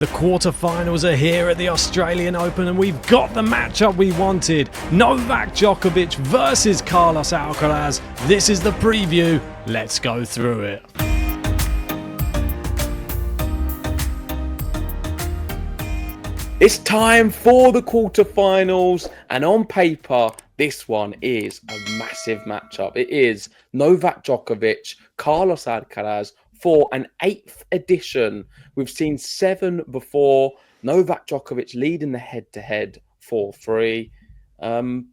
The quarterfinals are here at the Australian Open and we've got the matchup we wanted. Novak Djokovic versus Carlos Alcaraz. This is the preview. Let's go through it. It's time for the quarterfinals, and on paper, this one is a massive matchup. It is Novak Djokovic, Carlos Alcaraz for an 8th edition. We've seen 7 before. Novak Djokovic leading the head-to-head 4-3.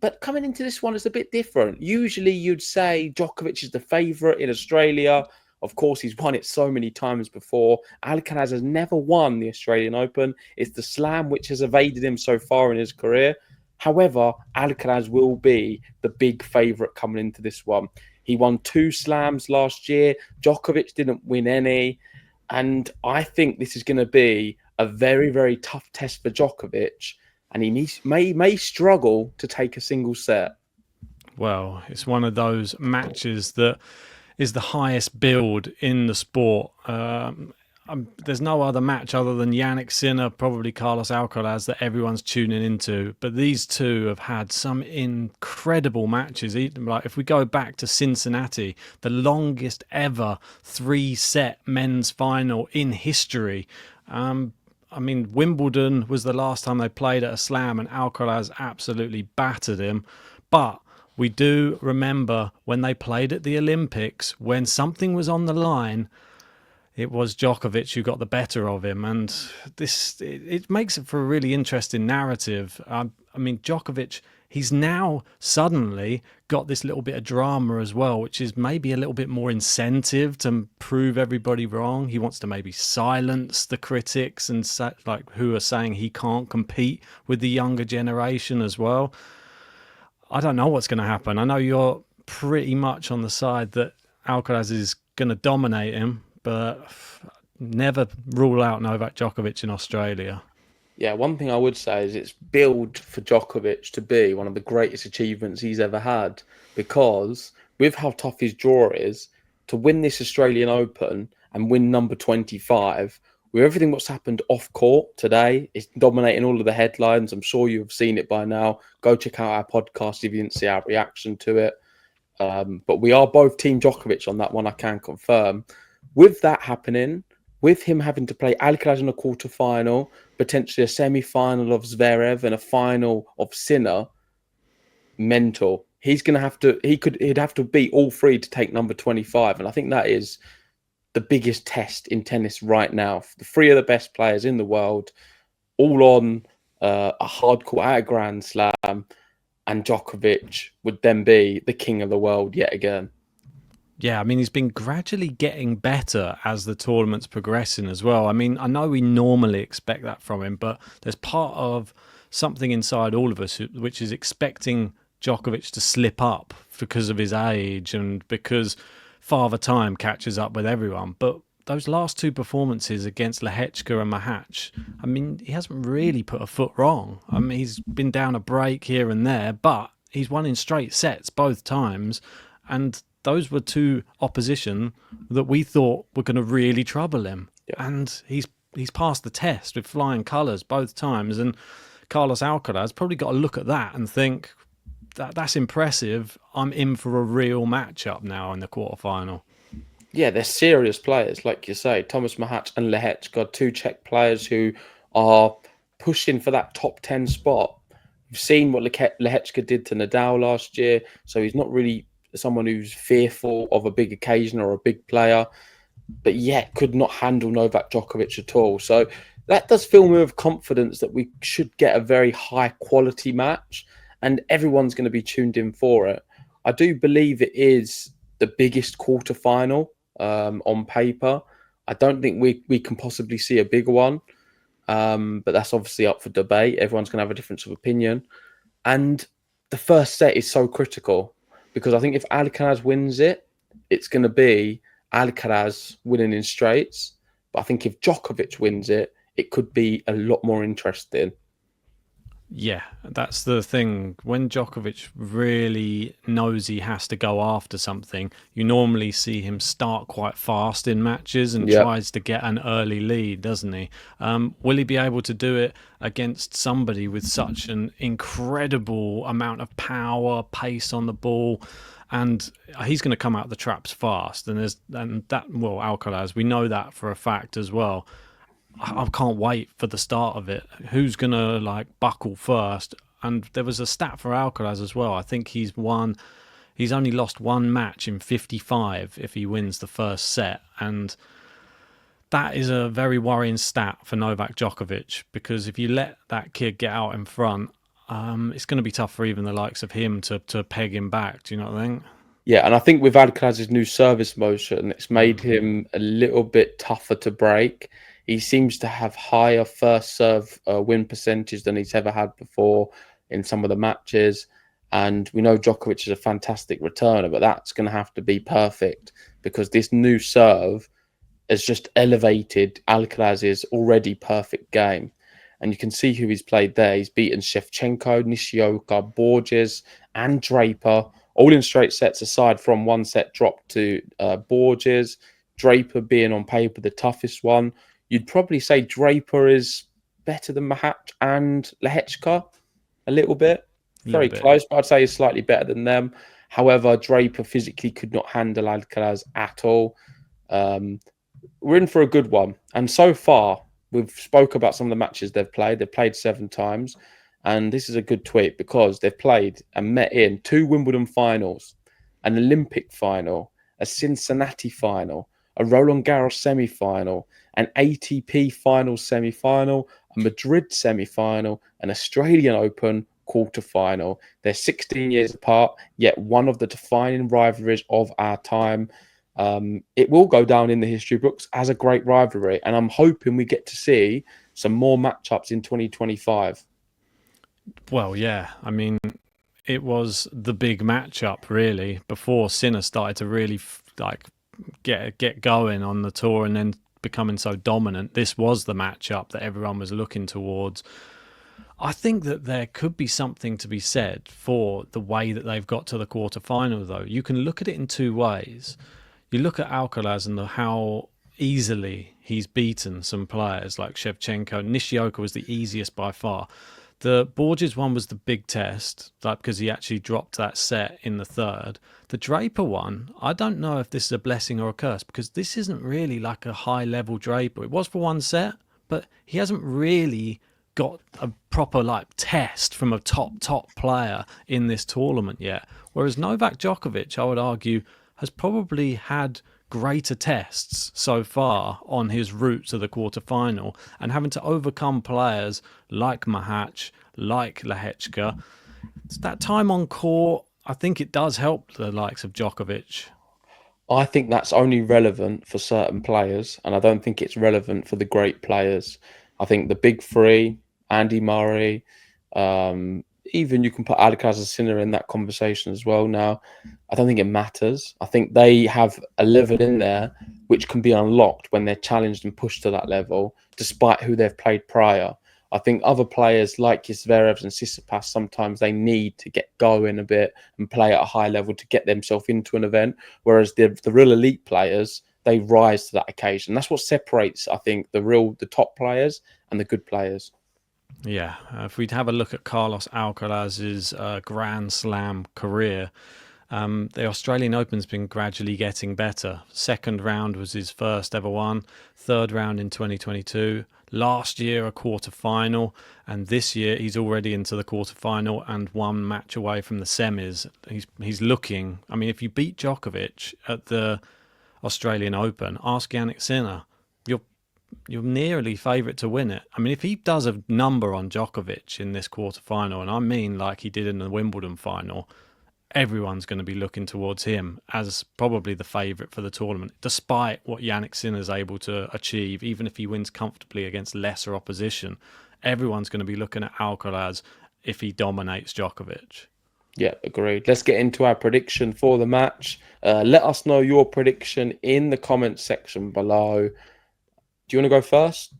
But coming into this one, it's a bit different. Usually you'd say Djokovic is the favourite in Australia. Of course, he's won it so many times before. Alcaraz has never won the Australian Open. It's the slam which has evaded him so far in his career. However, Alcaraz will be the big favourite coming into this one. He won 2 slams last year. Djokovic didn't win any. And I think this is going to be a very, very tough test for Djokovic. And he may struggle to take a single set. Well, it's one of those matches that is the highest build in the sport. There's no other match other than Jannik Sinner, probably Carlos Alcaraz, that everyone's tuning into. But these two have had some incredible matches. Like if we go back to Cincinnati, the longest ever 3-set men's final in history. Wimbledon was the last time they played at a slam and Alcaraz absolutely battered him. But we do remember when they played at the Olympics, when something was on the line, it was Djokovic who got the better of him. And it makes it for a really interesting narrative. Djokovic, he's now suddenly got this little bit of drama as well, which is maybe a little bit more incentive to prove everybody wrong. He wants to maybe silence the critics and who are saying he can't compete with the younger generation as well. I don't know what's going to happen. I know you're pretty much on the side that Alcaraz is going to dominate him, but never rule out Novak Djokovic in Australia. Yeah, one thing I would say is it's billed for Djokovic to be one of the greatest achievements he's ever had, because with how tough his draw is, to win this Australian Open and win number 25, with everything that's happened off court today, it's dominating all of the headlines. I'm sure you've seen it by now. Go check out our podcast if you didn't see our reaction to it. But we are both Team Djokovic on that one, I can confirm. With that happening, with him having to play Alcaraz in a quarterfinal, potentially a semi-final of Zverev and a final of Sinner, mental. He'd have to beat all 3 to take number 25, and I think that is the biggest test in tennis right now. The 3 of the best players in the world, all on a hardcore at a Grand Slam, and Djokovic would then be the king of the world yet again. Yeah, he's been gradually getting better as the tournament's progressing as well. I know we normally expect that from him, but there's part of something inside all of us which is expecting Djokovic to slip up because of his age and because Father Time catches up with everyone. But those last 2 performances against Lehechka and Machac, he hasn't really put a foot wrong. He's been down a break here and there, but he's won in straight sets both times. And those were 2 opposition that we thought were going to really trouble him. Yeah. And he's passed the test with flying colours both times. And Carlos Alcaraz probably got to look at that and think, that's impressive. I'm in for a real matchup now in the quarterfinal. Yeah, they're serious players, like you say. Thomas Machac and Lehechka, 2 Czech players who are pushing for that top 10 spot. We've seen what Lehechka did to Nadal last year, so he's not really someone who's fearful of a big occasion or a big player, but yet could not handle Novak Djokovic at all. So that does fill me with confidence that we should get a very high quality match, and everyone's going to be tuned in for it. I do believe it is the biggest quarterfinal on paper. I don't think we can possibly see a bigger one, but that's obviously up for debate. Everyone's going to have a difference of opinion. And the first set is so critical, because I think if Alcaraz wins it, it's going to be Alcaraz winning in straights. But I think if Djokovic wins it, it could be a lot more interesting. Yeah, that's the thing. When Djokovic really knows he has to go after something, you normally see him start quite fast in matches and Yeah. tries to get an early lead, doesn't he? Will he be able to do it against somebody with such an incredible amount of power, pace on the ball? And he's going to come out the traps fast. And Alcaraz, we know that for a fact as well. I can't wait for the start of it. Who's gonna like buckle first? And there was a stat for Alcaraz as well. I think He's only lost one match in 55 if he wins the first set, and that is a very worrying stat for Novak Djokovic because if you let that kid get out in front, it's going to be tough for even the likes of him to peg him back. Do you know what I think? Yeah, and I think with Alcaraz's new service motion, it's made Mm. him a little bit tougher to break. He seems to have higher first serve win percentage than he's ever had before in some of the matches. And we know Djokovic is a fantastic returner, but that's going to have to be perfect because this new serve has just elevated Alcaraz's already perfect game. And you can see who he's played there. He's beaten Shevchenko, Nishioka, Borges, and Draper, all in straight sets aside from one set drop to Borges. Draper being on paper the toughest one. You'd probably say Draper is better than Mahat and Lehechka a little bit. A little Very bit. close, but I'd say he's slightly better than them. However, Draper physically could not handle Alcaraz at all. Um, we're in for a good one. And so far, we've spoke about some of the matches they've played. They've played 7 times. And this is a good tweet because they've played and met in 2 Wimbledon finals, an Olympic final, a Cincinnati final, a Roland Garros semi-final, an ATP final semi-final, a Madrid semi-final, an Australian Open quarter-final. They're 16 years apart, yet one of the defining rivalries of our time. It will go down in the history books as a great rivalry, and I'm hoping we get to see some more matchups in 2025. Well, yeah. I mean, it was the big matchup really before Sinner started to really get going on the tour and then becoming so dominant. This was the matchup that everyone was looking towards. I think that there could be something to be said for the way that they've got to the quarterfinal, though. You can look at it in two ways. You look at Alcaraz and how easily he's beaten some players like Shevchenko. Nishioka was the easiest by far. The Borges one was the big test, like because he actually dropped that set in the third. The Draper one, I don't know if this is a blessing or a curse because this isn't really like a high level Draper. It was for one set, but he hasn't really got a proper like test from a top player in this tournament yet. Whereas Novak Djokovic, I would argue, has probably had greater tests so far on his route to the quarterfinal and having to overcome players like Mahatch, like Lehechka. It's that time on court, I think it does help the likes of Djokovic. I think that's only relevant for certain players, and I don't think it's relevant for the great players. I think the big three, Andy Murray, even you can put Alcaraz and Sinner in that conversation as well. Now, I don't think it matters. I think they have a level in there which can be unlocked when they're challenged and pushed to that level, despite who they've played prior. I think other players like Zverev and Tsitsipas, sometimes they need to get going a bit and play at a high level to get themselves into an event. Whereas the real elite players, they rise to that occasion. That's what separates, I think, the top players and the good players. Yeah, if we'd have a look at Carlos Alcaraz's Grand Slam career, the Australian Open's been gradually getting better. Second round was his first ever one. Third round in 2022. Last year a quarter final, and this year he's already into the quarter final and one match away from the semis. He's looking. I mean, if you beat Djokovic at the Australian Open, ask Yannick Sinner. You're you're nearly favourite to win it. I mean, if he does a number on Djokovic in this quarter final, and I mean like he did in the Wimbledon final, everyone's going to be looking towards him as probably the favourite for the tournament, despite what Yannick Sinner's able to achieve. Even if he wins comfortably against lesser opposition, everyone's going to be looking at Alcaraz if he dominates Djokovic. Yeah, agreed. Let's get into our prediction for the match. Let us know your prediction in the comments section below. Do you want to go first?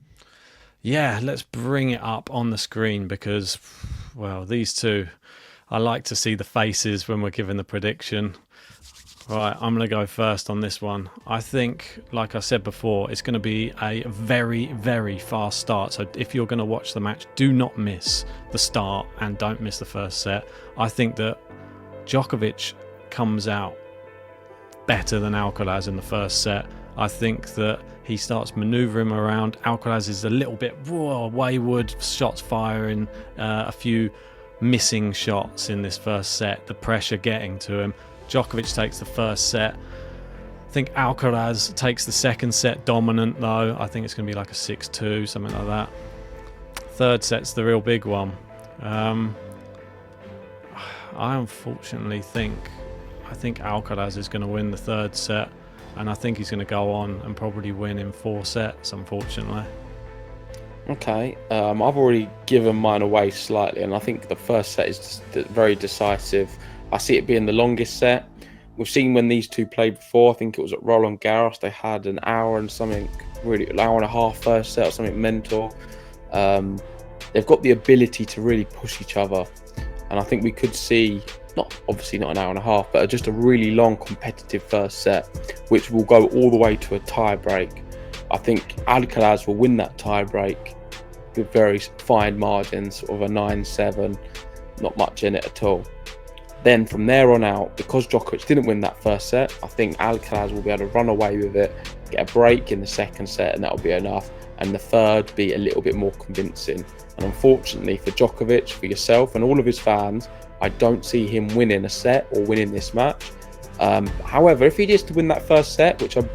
Yeah, let's bring it up on the screen because Well, these two, I like to see the faces when we're giving the prediction. Right, I'm going to go first on this one. I think, like I said before, it's going to be a very, very fast start. So if you're going to watch the match, do not miss the start and don't miss the first set. I think that Djokovic comes out better than Alcaraz in the first set. I think that he starts manoeuvring around. Alcaraz is a little bit wayward, shots firing, a few missing shots in this first set, the pressure getting to him. Djokovic takes the first set. I think Alcaraz takes the second set dominant, though. I think it's going to be like a 6-2, something like that. Third set's the real big one. I unfortunately think Alcaraz is going to win the third set, and I think he's going to go on and probably win in 4 sets, unfortunately. Okay, I've already given mine away slightly, and I think the first set is very decisive. I see it being the longest set. We've seen when these two played before. I think it was at Roland Garros. They had an hour and something, really an hour and a half first set or something mental. They've got the ability to really push each other, and I think we could see, obviously not an hour and a half, but just a really long competitive first set, which will go all the way to a tie break. I think Alcaraz will win that tie break with very fine margins, sort of a 9-7, not much in it at all. Then from there on out, because Djokovic didn't win that first set, I think Alcaraz will be able to run away with it, get a break in the second set, and that'll be enough. And the third be a little bit more convincing. And unfortunately for Djokovic, for yourself and all of his fans, I don't see him winning a set or winning this match. However, if he is to win that first set, which I'm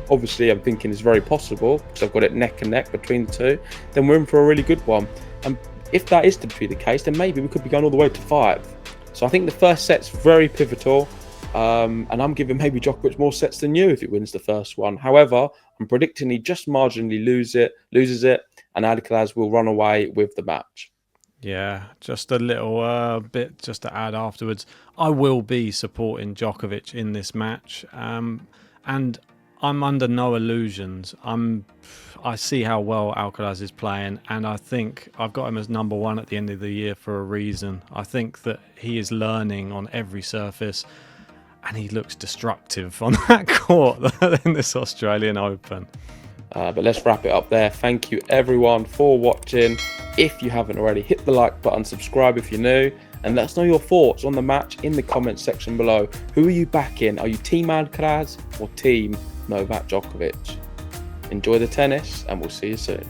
thinking is very possible, because I've got it neck and neck between the two, then we're in for a really good one. And if that is to be the case, then maybe we could be going all the way to 5. So I think the first set's very pivotal, and I'm giving maybe Djokovic more sets than you if he wins the first one. However, I'm predicting he just marginally loses it, and Alcaraz will run away with the match. Yeah, just a little bit just to add afterwards. I will be supporting Djokovic in this match, and I'm under no illusions. I see how well Alcaraz is playing, and I think I've got him as number 1 at the end of the year for a reason. I think that he is learning on every surface, and he looks destructive on that court in this Australian Open. But let's wrap it up there. Thank you everyone for watching. If you haven't already, hit the like button, subscribe if you're new, and let us know your thoughts on the match in the comments section below. Who are you backing? Are you Team Alcaraz or Team Novak Djokovic? Enjoy the tennis, and we'll see you soon.